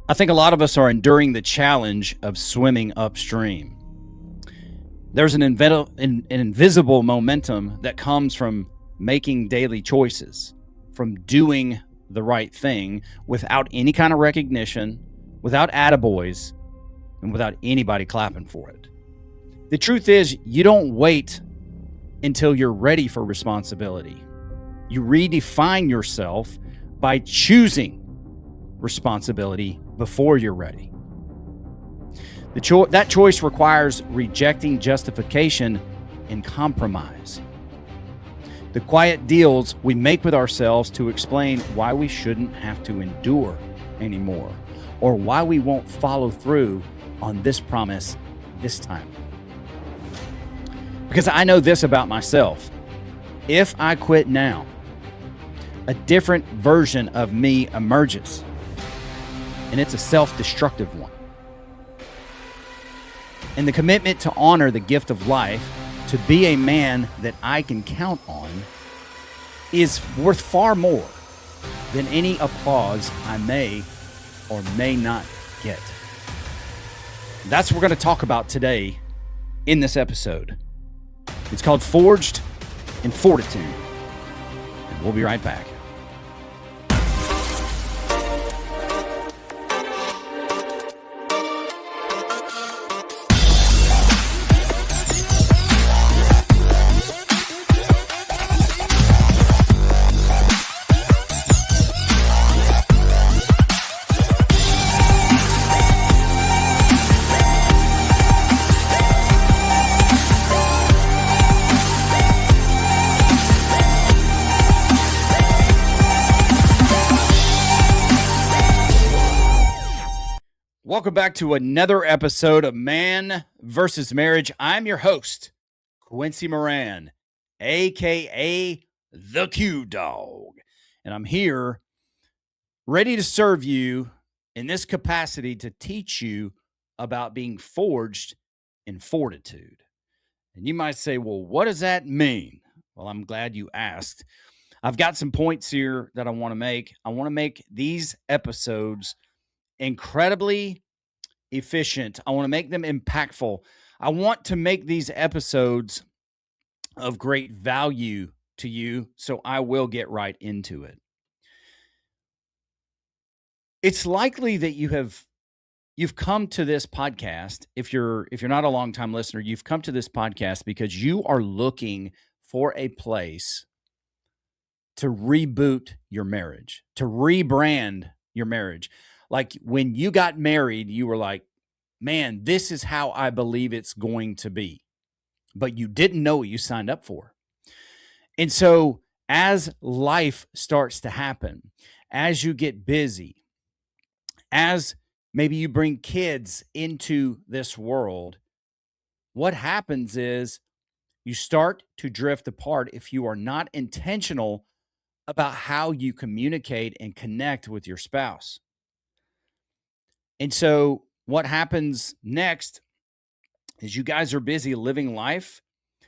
I think a lot of us are enduring the challenge of swimming upstream. There's an invisible momentum that comes from making daily choices, from doing the right thing without any kind of recognition, without attaboys, and without anybody clapping for it. The truth is, you don't wait until you're ready for responsibility. You redefine yourself by choosing responsibility before you're ready. That choice requires rejecting justification and compromise. The quiet deals we make with ourselves to explain why we shouldn't have to endure anymore, or why we won't follow through on this promise this time. Because I know this about myself. If I quit now, a different version of me emerges. And it's a self-destructive one. And the commitment to honor the gift of life, to be a man that I can count on, is worth far more than any applause I may or may not get. That's what we're going to talk about today in this episode. It's called Forged in Fortitude. And we'll be right back. Welcome back to another episode of Man vs. Marriage. I'm your host, Quincy Moran, a.k.a. The Q-Dog. And I'm here ready to serve you in this capacity to teach you about being forged in fortitude. And you might say, well, what does that mean? Well, I'm glad you asked. I've got some points here that I want to make. I want to make these episodes incredibly efficient. I want to make them impactful. I want to make these episodes of great value to you, so I will get right into it. It's likely that you've come to this podcast. If you're not a long-time listener, you've come to this podcast because you are looking for a place to reboot your marriage, to rebrand your marriage. Like when you got married, you were like, man, this is how I believe it's going to be. But you didn't know what you signed up for. And so as life starts to happen, as you get busy, as maybe you bring kids into this world, what happens is you start to drift apart if you are not intentional about how you communicate and connect with your spouse. And so what happens next is you guys are busy living life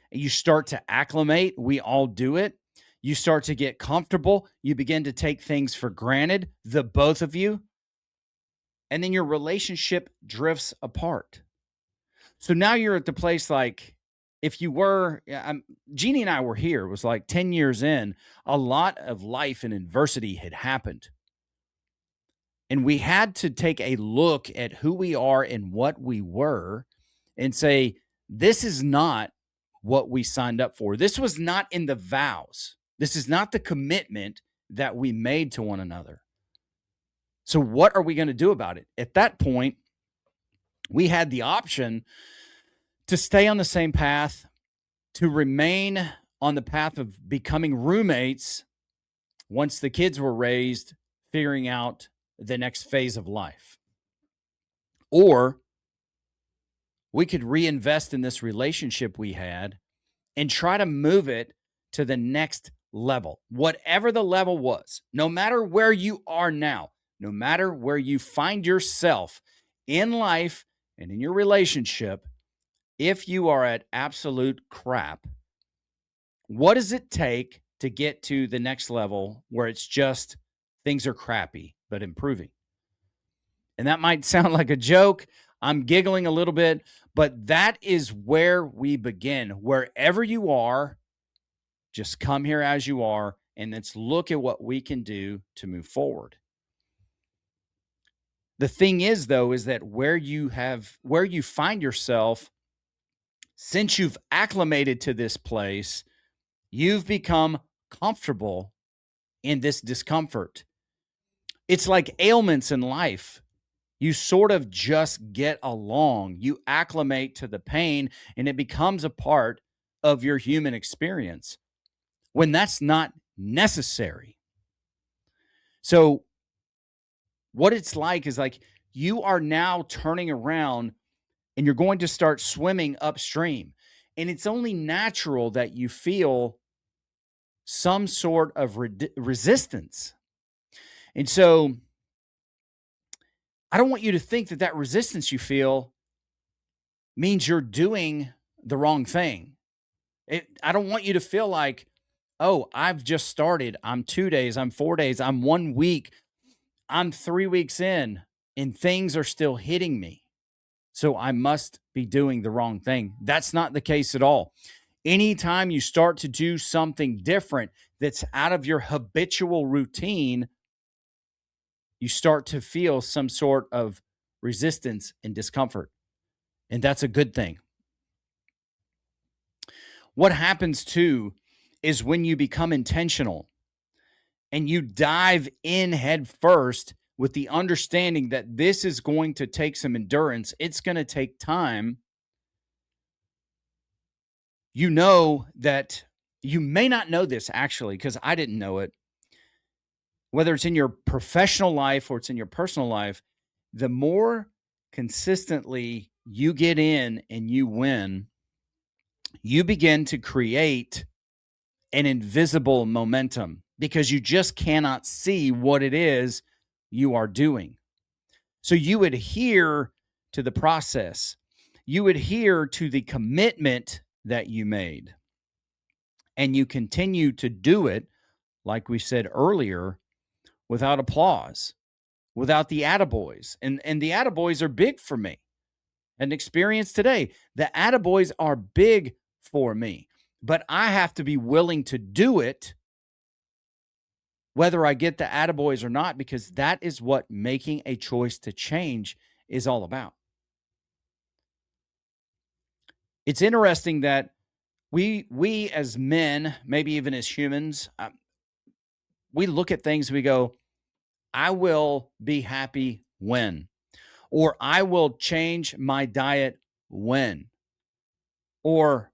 and you start to acclimate. We all do it. You start to get comfortable. You begin to take things for granted, the both of you. And then your relationship drifts apart. So now you're at the place like, if you were, Jeannie and I were here, it was like 10 years in, a lot of life and adversity had happened. And we had to take a look at who we are and what we were and say, this is not what we signed up for. This was not in the vows. This is not the commitment that we made to one another. So what are we going to do about it? At that point, we had the option to stay on the same path, to remain on the path of becoming roommates once the kids were raised, figuring out the next phase of life. Or we could reinvest in this relationship we had and try to move it to the next level, whatever the level was, no matter where you are now, no matter where you find yourself in life and in your relationship. If you are at absolute crap, what does it take to get to the next level where it's just things are crappy but improving? And that might sound like a joke. I'm giggling a little bit, but that is where we begin. Wherever you are, just come here as you are, and let's look at what we can do to move forward. The thing is, though, is that where you find yourself, since you've acclimated to this place, you've become comfortable in this discomfort. It's like ailments in life. You sort of just get along. You acclimate to the pain, and it becomes a part of your human experience when that's not necessary. So, what it's like is like you are now turning around and you're going to start swimming upstream. And it's only natural that you feel some sort of resistance. And so, I don't want you to think that that resistance you feel means you're doing the wrong thing. I don't want you to feel like, oh, I've just started. I'm 2 days, I'm 4 days, I'm 1 week, I'm 3 weeks in, and things are still hitting me. So I must be doing the wrong thing. That's not the case at all. Anytime you start to do something different that's out of your habitual routine, you start to feel some sort of resistance and discomfort. And that's a good thing. What happens too is when you become intentional and you dive in head first with the understanding that this is going to take some endurance, it's going to take time. You know that you may not know this actually, because I didn't know it. Whether it's in your professional life or it's in your personal life, the more consistently you get in and you win, you begin to create an invisible momentum because you just cannot see what it is you are doing. So you adhere to the process, you adhere to the commitment that you made, and you continue to do it, like we said earlier, without applause, without the attaboys. And the attaboys are big for me. An experience today, the attaboys are big for me, but I have to be willing to do it whether I get the attaboys or not, because that is what making a choice to change is all about. It's interesting that we as men, maybe even as humans, we look at things, we go, I will be happy when, or I will change my diet when, or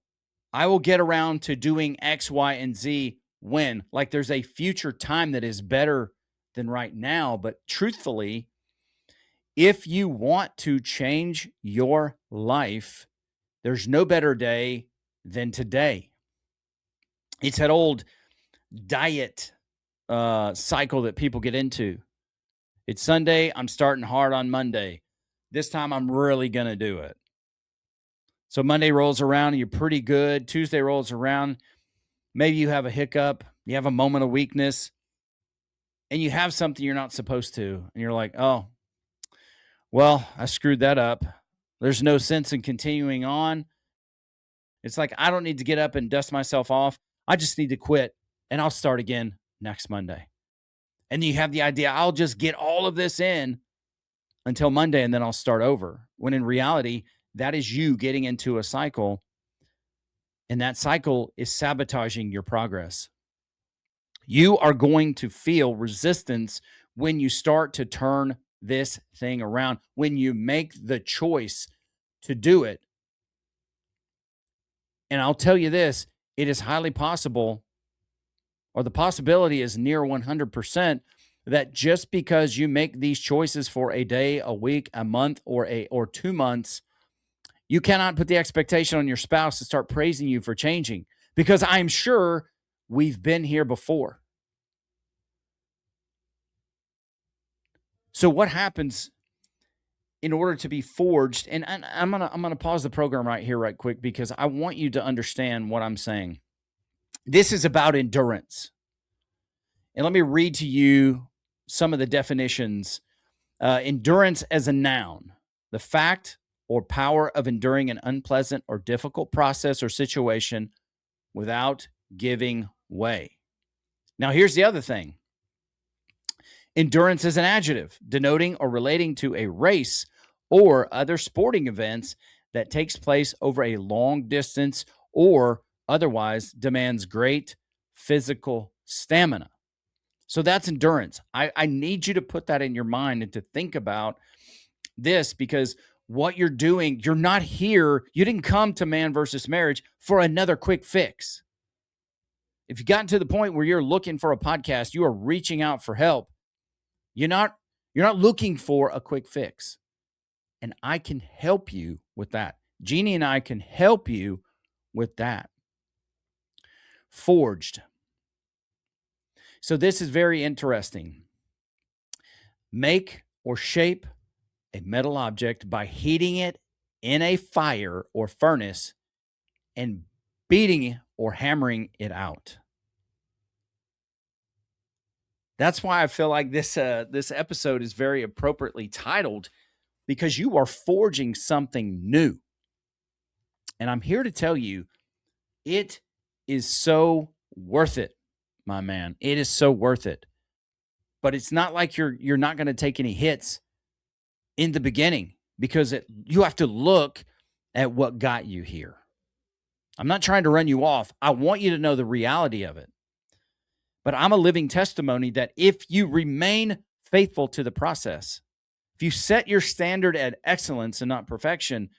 I will get around to doing X, Y, and Z when. Like there's a future time that is better than right now. But truthfully, if you want to change your life, there's no better day than today. It's that old diet cycle that people get into. It's Sunday, I'm starting hard on Monday. This time I'm really going to do it. So Monday rolls around and you're pretty good. Tuesday rolls around. Maybe you have a hiccup, you have a moment of weakness, and you have something you're not supposed to. And you're like, oh, well, I screwed that up. There's no sense in continuing on. It's like, I don't need to get up and dust myself off. I just need to quit and I'll start again next Monday. And you have the idea, I'll just get all of this in until Monday and then I'll start over. When in reality, that is you getting into a cycle, and that cycle is sabotaging your progress. You are going to feel resistance when you start to turn this thing around, when you make the choice to do it. And I'll tell you this, it is highly possible, or the possibility is near 100%, that just because you make these choices for a day, a week, a month, or 2 months, you cannot put the expectation on your spouse to start praising you for changing, because I'm sure we've been here before. So what happens in order to be forged? And I'm gonna pause the program right here, right quick, because I want you to understand what I'm saying. This is about endurance. And let me read to you some of the definitions Endurance as a noun, the fact or power of enduring an unpleasant or difficult process or situation without giving way. Now, here's the other thing. Endurance is an adjective denoting or relating to a race or other sporting events that takes place over a long distance or otherwise demands great physical stamina. So that's endurance. I need you to put that in your mind and to think about this, because what you're doing, you're not here. You didn't come to Man versus Marriage for another quick fix. If you've gotten to the point where you're looking for a podcast, you are reaching out for help. You're not looking for a quick fix. And I can help you with that. Jeannie and I can help you with that. Forged. So this is very interesting. Make or shape a metal object by heating it in a fire or furnace and beating or hammering it out. That's why I feel like this episode is very appropriately titled, because you are forging something new. And I'm here to tell you, it is so worth it, my man. It is so worth it. But it's not like you're not going to take any hits in the beginning, because you have to look at what got you here. I'm not trying to run you off. I want you to know the reality of it. But I'm a living testimony that if you remain faithful to the process, if you set your standard at excellence and not perfection,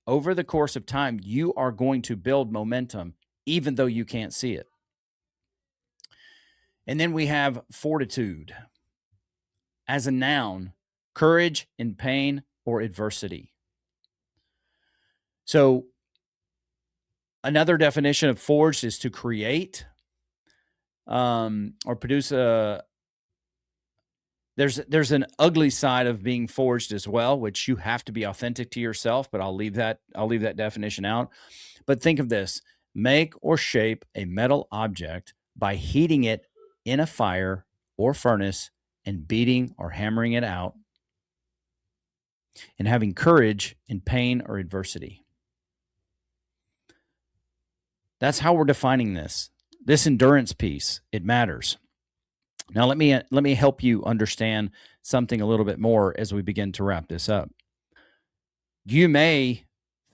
over the course of time, you are going to build momentum, even though you can't see it. And then we have fortitude. As a noun, courage in pain or adversity. So another definition of forged is to create or produce there's an ugly side of being forged as well, which you have to be authentic to yourself, but I'll leave that definition out. But think of this: make or shape a metal object by heating it in a fire or furnace and beating or hammering it out, and having courage in pain or adversity. That's how we're defining this endurance piece. It matters. Now, let me help you understand something a little bit more as we begin to wrap this up. You may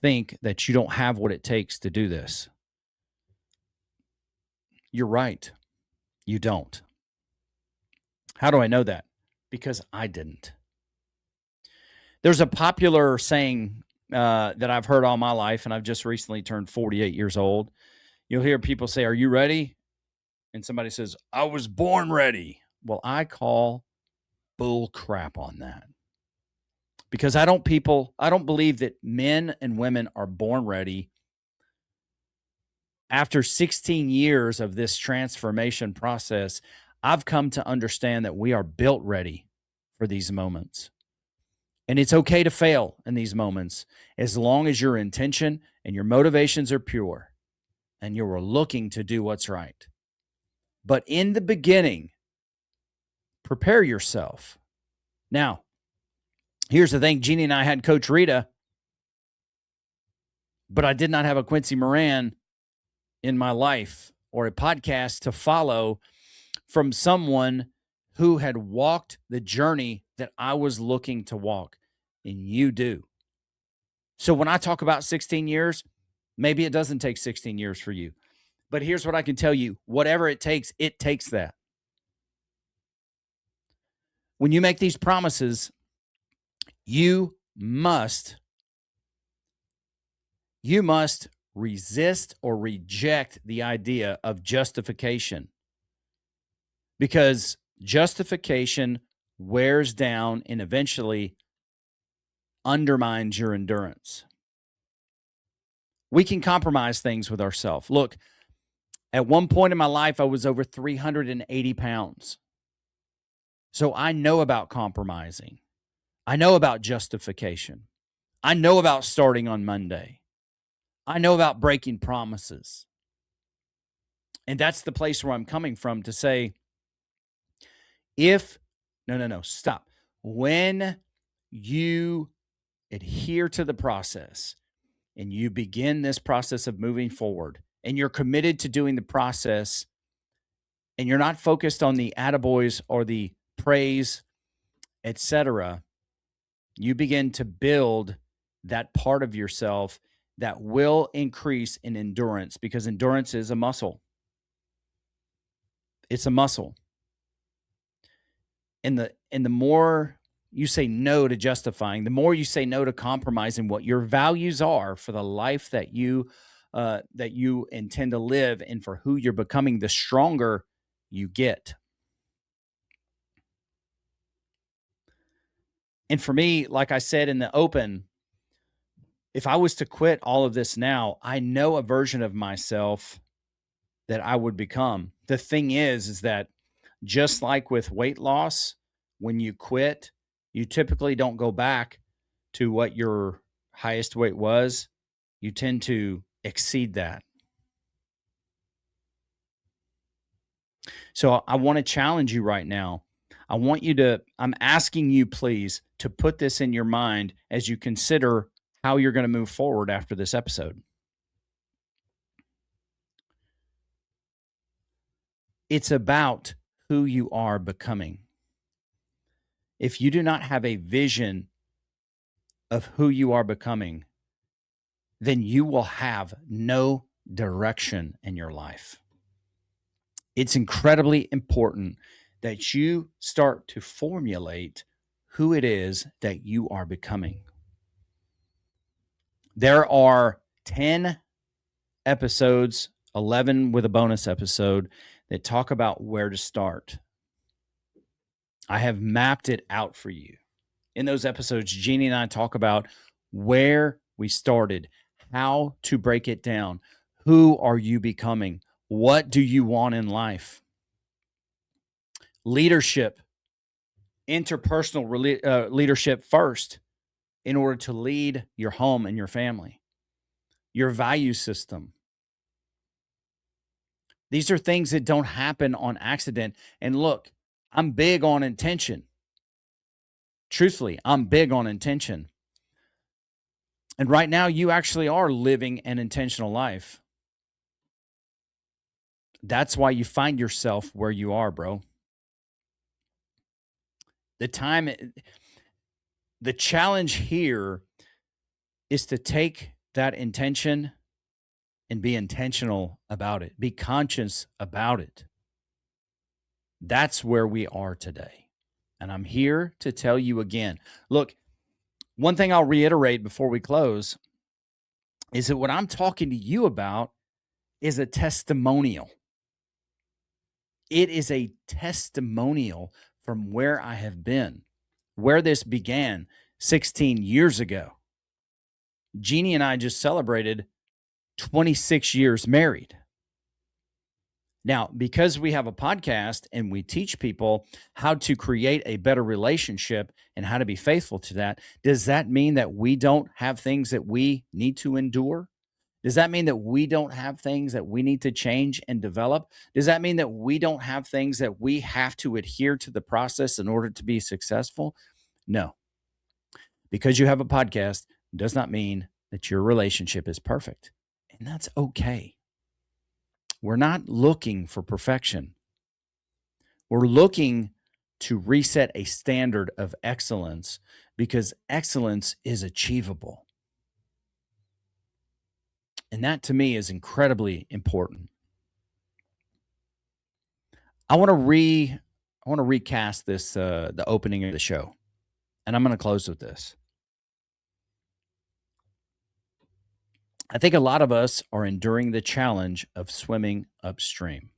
think that you don't have what it takes to do this. You're right. You don't. How do I know that? Because I didn't. There's a popular saying that I've heard all my life, and I've just recently turned 48 years old. You'll hear people say, "Are you ready?" And somebody says, "I was born ready." Well, I call bull crap on that, because I don't believe that men and women are born ready. After 16 years of this transformation process, I've come to understand that we are built ready for these moments. And it's okay to fail in these moments, as long as your intention and your motivations are pure and you are looking to do what's right. But in the beginning, prepare yourself. Now, here's the thing. Jeannie and I had Coach Rita, but I did not have a Quincy Moran in my life or a podcast to follow from someone who had walked the journey that I was looking to walk, and you do. So when I talk about 16 years, maybe it doesn't take 16 years for you. But here's what I can tell you. Whatever it takes that. When you make these promises, you must resist or reject the idea of justification, because justification wears down and eventually undermines your endurance. We can compromise things with ourselves. Look, at one point in my life, I was over 380 pounds. So I know about compromising. I know about justification. I know about starting on Monday. I know about breaking promises. And that's the place where I'm coming from to say, no, stop. When you adhere to the process and you begin this process of moving forward and you're committed to doing the process and you're not focused on the attaboys or the praise, etc., you begin to build that part of yourself that will increase in endurance, because endurance is a muscle. It's a muscle. And the more you say no to justifying, the more you say no to compromising what your values are for the life that you intend to live and for who you're becoming, the stronger you get. And for me, like I said in the open, if I was to quit all of this now, I know a version of myself that I would become. The thing is that just like with weight loss, when you quit, you typically don't go back to what your highest weight was. You tend to exceed that. So I want to challenge you right now. I'm asking you, please, to put this in your mind as you consider how you're going to move forward after this episode. It's about who you are becoming. If you do not have a vision of who you are becoming, then you will have no direction in your life. It's incredibly important that you start to formulate who it is that you are becoming. There are 10 episodes, 11 with a bonus episode, that talk about where to start. I have mapped it out for you. In those episodes, Jeannie and I talk about where we started, how to break it down. Who are you becoming? What do you want in life? Leadership, interpersonal leadership first, in order to lead your home and your family. Your value system. These are things that don't happen on accident. And look, I'm big on intention. Truthfully, I'm big on intention. And right now, you actually are living an intentional life. That's why you find yourself where you are, bro. The challenge here is to take that intention and be intentional about it. Be conscious about it. That's where we are today. And I'm here to tell you again. Look, one thing I'll reiterate before we close is that what I'm talking to you about is a testimonial. It is a testimonial from where I have been, where this began 16 years ago. Jeannie and I just celebrated 26 years married. Now, because we have a podcast and we teach people how to create a better relationship and how to be faithful to that, does that mean that we don't have things that we need to endure? Does that mean that we don't have things that we need to change and develop? Does that mean that we don't have things that we have to adhere to the process in order to be successful? No. Because you have a podcast does not mean that your relationship is perfect. And that's okay. We're not looking for perfection. We're looking to reset a standard of excellence, because excellence is achievable. And that to me is incredibly important. I want to recast this the opening of the show. And I'm going to close with this. I think a lot of us are enduring the challenge of swimming upstream.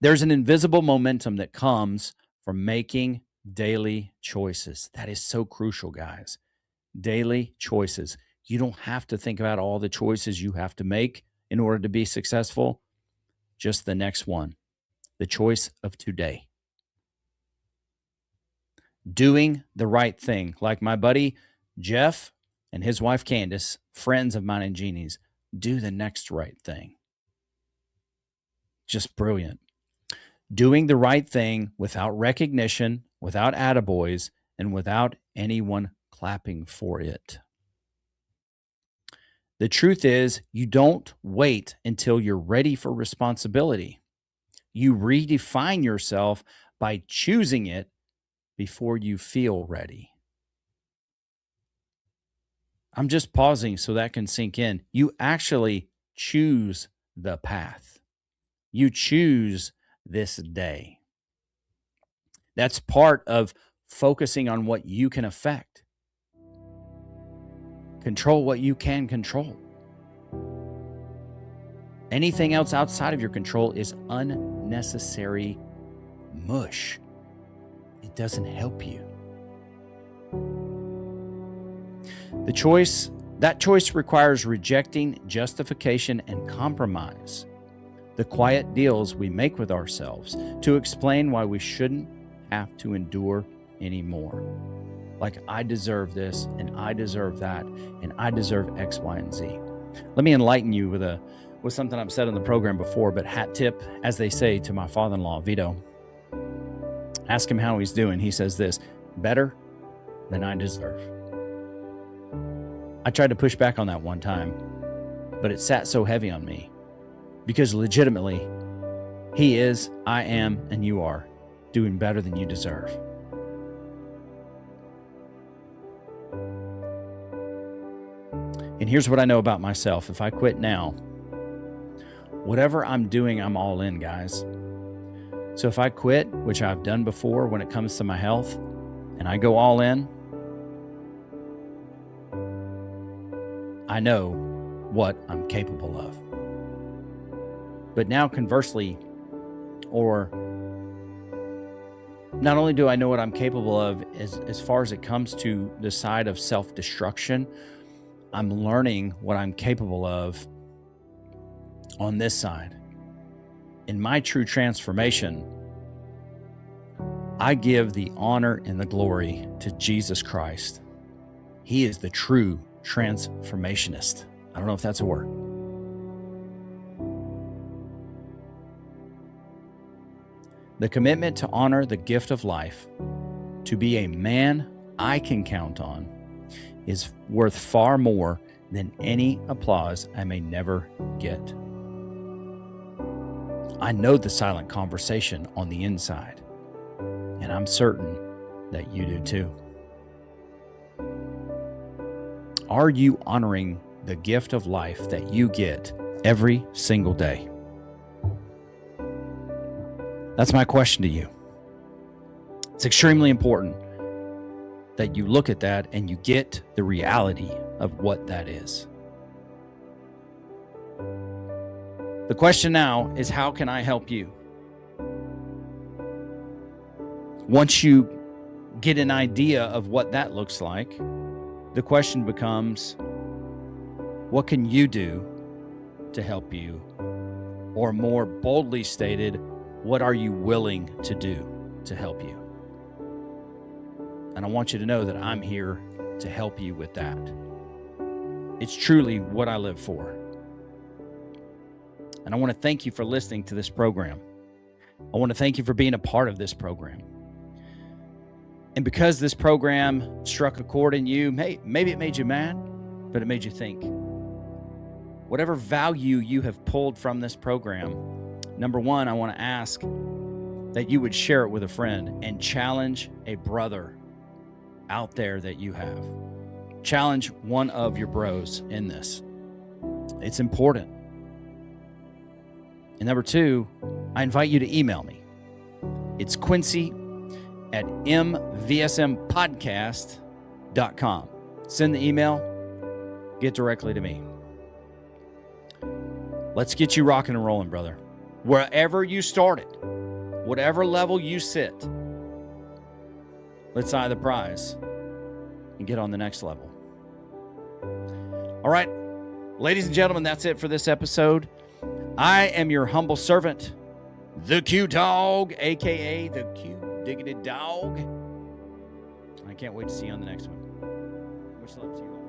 There's an invisible momentum that comes from making daily choices. That is so crucial, guys. Daily choices. You don't have to think about all the choices you have to make in order to be successful. Just the next one, the choice of today. Doing the right thing. Like my buddy Jeff and his wife Candace, friends of mine and Jeannie's, do the next right thing. Just brilliant. Doing the right thing without recognition without attaboys, and without anyone clapping for it. The truth is, you don't wait until you're ready for responsibility. You redefine yourself by choosing it before you feel ready. I'm just pausing so that can sink in. You actually choose the path. You choose this day. That's part of focusing on what you can affect. Control what you can control. Anything else outside of your control is unnecessary mush. It doesn't help you. That choice requires rejecting justification and compromise, the quiet deals we make with ourselves to explain why we shouldn't have to endure anymore. Like, I deserve this, and I deserve that, and I deserve X, Y, and Z. Let me enlighten you with something I've said in the program before, but hat tip, as they say, to my father-in-law, Vito. Ask him how he's doing. He says this: better than I deserve. I tried to push back on that one time, but it sat so heavy on me because legitimately, he is, I am, and you are doing better than you deserve. And here's what I know about myself. If I quit now, whatever I'm doing, I'm all in, guys. So if I quit, which I've done before when it comes to my health, and I go all in, I know what I'm capable of. But now conversely, or not only do I know what I'm capable of as far as it comes to the side of self-destruction, I'm learning what I'm capable of on this side. In my true transformation, I give the honor and the glory to Jesus Christ. He is the true transformationist. I don't know if that's a word. The commitment to honor the gift of life, to be a man I can count on, is worth far more than any applause I may never get. I know the silent conversation on the inside, and I'm certain that you do too. Are you honoring the gift of life that you get every single day? That's my question to you. It's extremely important that you look at that and you get the reality of what that is. The question now is, how can I help you? Once you get an idea of what that looks like, the question becomes, what can you do to help you? Or more boldly stated, what are you willing to do to help you? And I want you to know that I'm here to help you with that. It's truly what I live for. And I want to thank you for listening to this program. I want to thank you for being a part of this program. And because this program struck a chord in you, maybe it made you mad, but it made you think. Whatever value you have pulled from this program, number one, I want to ask that you would share it with a friend and challenge a brother out there that you have. Challenge one of your bros in this. It's important. And number two, I invite you to email me. It's Quincy@MVSMPodcast.com. Send the email, get directly to me. Let's get you rocking and rolling, brother. Wherever you started, whatever level you sit, let's eye the prize and get on the next level. All right, ladies and gentlemen, that's it for this episode. I am your humble servant, the Q Dog, aka the Q Diggity Dog. I can't wait to see you on the next one. Much love to you all.